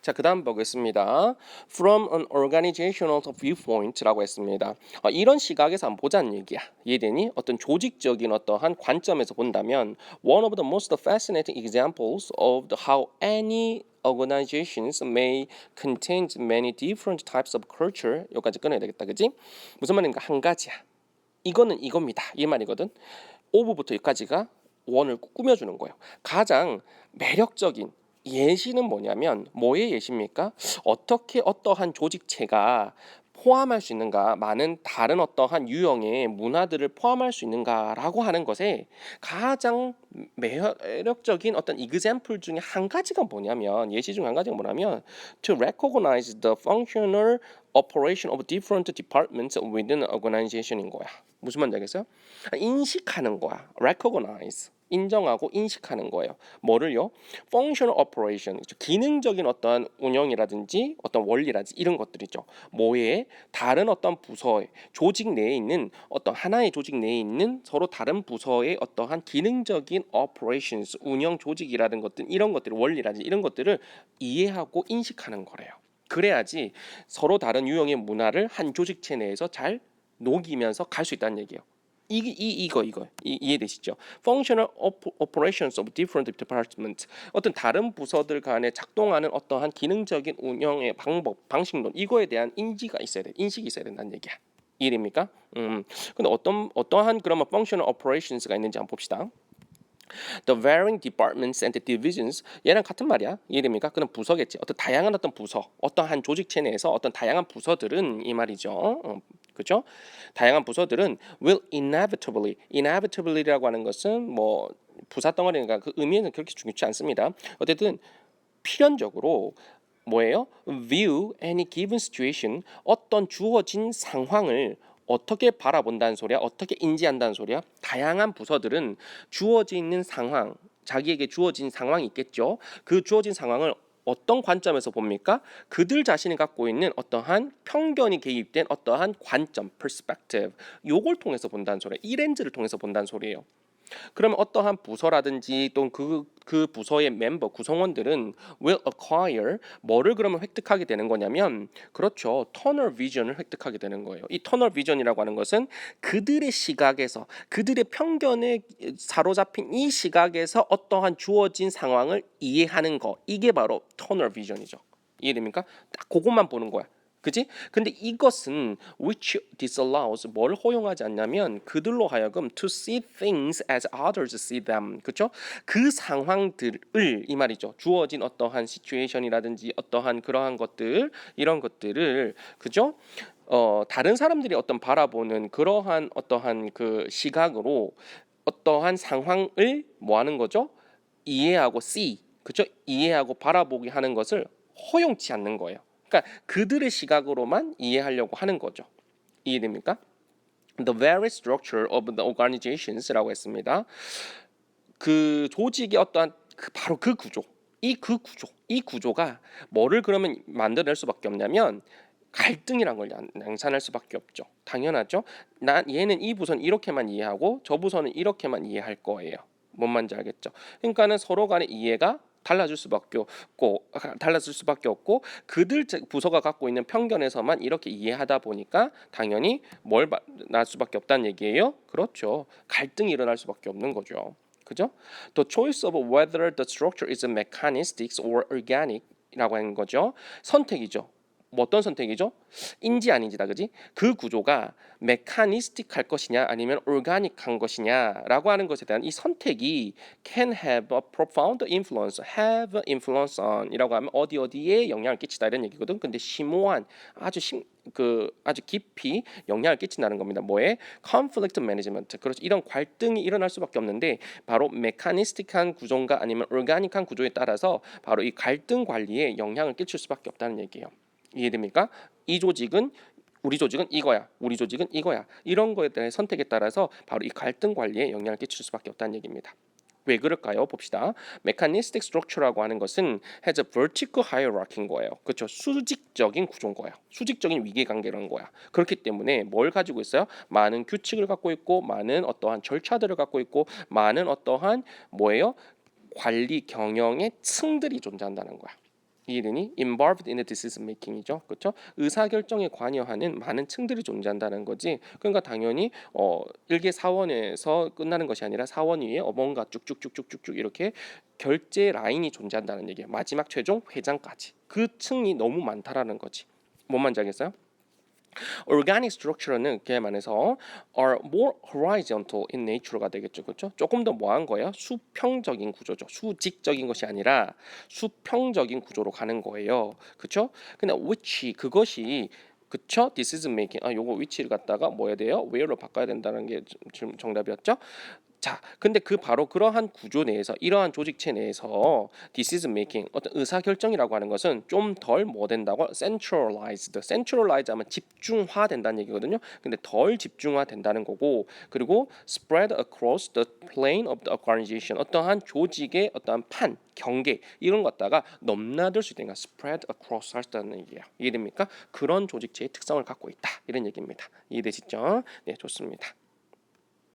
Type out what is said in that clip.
자, 그다음 보겠습니다. From an organizational viewpoint라고 했습니다. 이런 시각에서 한번 보자는 얘기야. 이해되니? 어떤 조직적인 어떠한 관점에서 본다면 one of the most fascinating examples of how any organizations may contain many different types of culture. 여기까지 끊어야 되겠다, 그지? 무슨 말인가? 한 가지야. 이거는 이겁니다. 이 말이거든. 오브부터 여기까지가 원을 꾸며주는 거예요. 가장 매력적인 예시는 뭐냐면 뭐의 예시입니까? 어떻게 어떠한 조직체가 포함할 수 있는가, 많은 다른 어떠한 유형의 문화들을 포함할 수 있는가라고 하는 것에 가장 매력적인 어떤 example 중에 한 가지가 뭐냐면, 예시 중 한 가지가 뭐냐면 to recognize the functional operation of different departments within an organization인 거야. 무슨 말인지 알겠어요? 인식하는 거야. recognize. 인정하고 인식하는 거예요. 뭐를요? functional operation. 기능적인 어떤 운영이라든지 어떤 원리라든지 이런 것들이죠. 뭐에 다른 어떤 부서의 조직 내에 있는 어떤 하나의 조직 내에 있는 서로 다른 부서의 어떠한 기능적인 operations, 운영 조직이라는 것들, 이런 것들, 원리라든지 이런 것들을 이해하고 인식하는 거래요. 그래야지 서로 다른 유형의 문화를 한 조직체 내에서 잘 녹이면서 갈 수 있다는 얘기예요. 이거 이해되시죠? Functional operations of different departments. 어떤 다른 부서들 간에 작동하는 어떠한 기능적인 운영의 방법, 방식론, 이거에 대한 인지가 있어야 돼. 인식이 있어야 된다는 얘기야. 이해됩니까? 근데 어떠한 그러면 functional operations가 있는지 한번 봅시다. The varying departments and divisions, 얘랑 같은 말이야. 이해됩니까? 그럼 부서겠지. 어떤 다양한 어떤 부서, 어떠한 조직체 내에서 어떤 다양한 부서들은 이 말이죠. 그렇죠? 다양한 부서들은 will inevitably라고 하는 것은 뭐 부사 덩어리니까 그 의미는 그렇게 중요치 않습니다. 어쨌든 필연적으로 뭐예요? View any given situation, 어떤 주어진 상황을 어떻게 바라본다는 소리야? 어떻게 인지한다는 소리야? 다양한 부서들은 주어져 있는 상황, 자기에게 주어진 상황이 있겠죠. 그 주어진 상황을 어떤 관점에서 봅니까? 그들 자신이 갖고 있는 어떠한 편견이 개입된 어떠한 관점, perspective, 요걸 통해서 본다는 소리예요. 이 렌즈를 통해서 본다는 소리예요. 그러면 어떠한 부서라든지 또 그 부서의 멤버 구성원들은 will acquire 뭐를 그러면 획득하게 되는 거냐면, 그렇죠, 터널 비전을 획득하게 되는 거예요. 이 터널 비전이라고 하는 것은 그들의 시각에서, 그들의 편견에 사로잡힌 이 시각에서 어떠한 주어진 상황을 이해하는 거, 이게 바로 터널 비전이죠. 이해됩니까? 딱 그것만 보는 거야. 그지? 근데 이것은 which disallows, 뭘 허용하지 않냐면 그들로 하여금 to see things as others see them. 그렇죠? 그 상황들을, 이 말이죠. 주어진 어떠한 시츄에이션이라든지 어떠한 그러한 것들, 이런 것들을, 그죠? 다른 사람들이 어떤 바라보는 그러한 어떠한 그 시각으로 어떠한 상황을 뭐 하는 거죠? 이해하고 see. 그렇죠? 이해하고 바라보게 하는 것을 허용치 않는 거예요. 그러니까 그들의 시각으로만 이해하려고 하는 거죠. 이해됩니까? The very structure of the organizations라고 했습니다. 그 조직의 어떠한 바로 그 구조, 이 구조가 뭐를 그러면 만들어낼 수밖에 없냐면 갈등이란 걸 양산할 수밖에 없죠. 당연하죠. 얘는 이 부서는 이렇게만 이해하고 저 부서는 이렇게만 이해할 거예요. 뭔 말인지 알겠죠? 그러니까는 서로 간의 이해가 달라질 수밖에 없고 그들 부서가 갖고 있는 편견에서만 이렇게 이해하다 보니까 당연히 뭘 날 수밖에 없다는 얘기예요. 그렇죠. 갈등이 일어날 수밖에 없는 거죠. 그죠? The choice of whether the structure is mechanistic or organic이라고 하는 거죠. 선택이죠. 뭐 어떤 선택이죠? 인지 아닌지다, 그지? 그 구조가 메카니스틱할 것이냐 아니면 올가닉한 것이냐라고 하는 것에 대한 이 선택이 can have a profound influence, have influence on이라고 하면 어디에 영향을 끼치다 이런 얘기거든. 근데 심오한 아주 깊이 영향을 끼친다는 겁니다. 뭐에? conflict management. 그렇죠. 이런 갈등이 일어날 수밖에 없는데 바로 메카니스틱한 구조인가 아니면 올가닉한 구조에 따라서 바로 이 갈등 관리에 영향을 끼칠 수밖에 없다는 얘기예요. 이해됩니까? 우리 조직은 이거야. 우리 조직은 이거야. 이런 거에 대한 선택에 따라서 바로 이 갈등 관리에 영향을 끼칠 수밖에 없다는 얘기입니다. 왜 그럴까요? 봅시다. 메카니스틱 스트럭처라고 하는 것은 has a vertical hierarchy인 거예요. 그렇죠? 수직적인 구조인 거야. 수직적인 위계관계라는 거야. 그렇기 때문에 뭘 가지고 있어요? 많은 규칙을 갖고 있고 많은 어떠한 절차들을 갖고 있고 많은 어떠한 뭐예요? 관리 경영의 층들이 존재한다는 거야. 이해되니? involved in the decision making이죠. 그렇죠? 의사 결정에 관여하는 많은 층들이 존재한다는 거지. 그러니까 당연히 일개 사원에서 끝나는 것이 아니라 사원 위에 뭔가 쭉쭉쭉쭉쭉쭉 이렇게 결제 라인이 존재한다는 얘기예요. 마지막 최종 회장까지. 그 층이 너무 많다라는 거지. 뭔 말인지 알겠어요? Organic structure는 그에 말해서 are more horizontal in nature가 되겠죠, 그렇죠? 조금 더 뭐한 거예요? 수평적인 구조죠. 수직적인 것이 아니라 수평적인 구조로 가는 거예요, 그렇죠? 근데 which 그것이 그쵸? decision making 요거 위치를 갖다가 뭐 해야 돼요? where로 바꿔야 된다는 게 지금 정답이었죠? 자, 근데 그 바로 그러한 구조 내에서 이러한 조직체 내에서 decision making 어떤 의사 결정이라고 하는 것은 좀 덜 뭐 된다고 centralized 하면 집중화된다는 얘기거든요. 근데 덜 집중화된다는 거고 그리고 spread across the plane of the organization 어떠한 조직의 어떠한 판 경계 이런 것 갖다가 넘나들 수 있다는 spread across 할수있다는 얘기예요. 이해됩니까? 그런 조직체의 특성을 갖고 있다 이런 얘기입니다. 이해되시죠? 네, 좋습니다.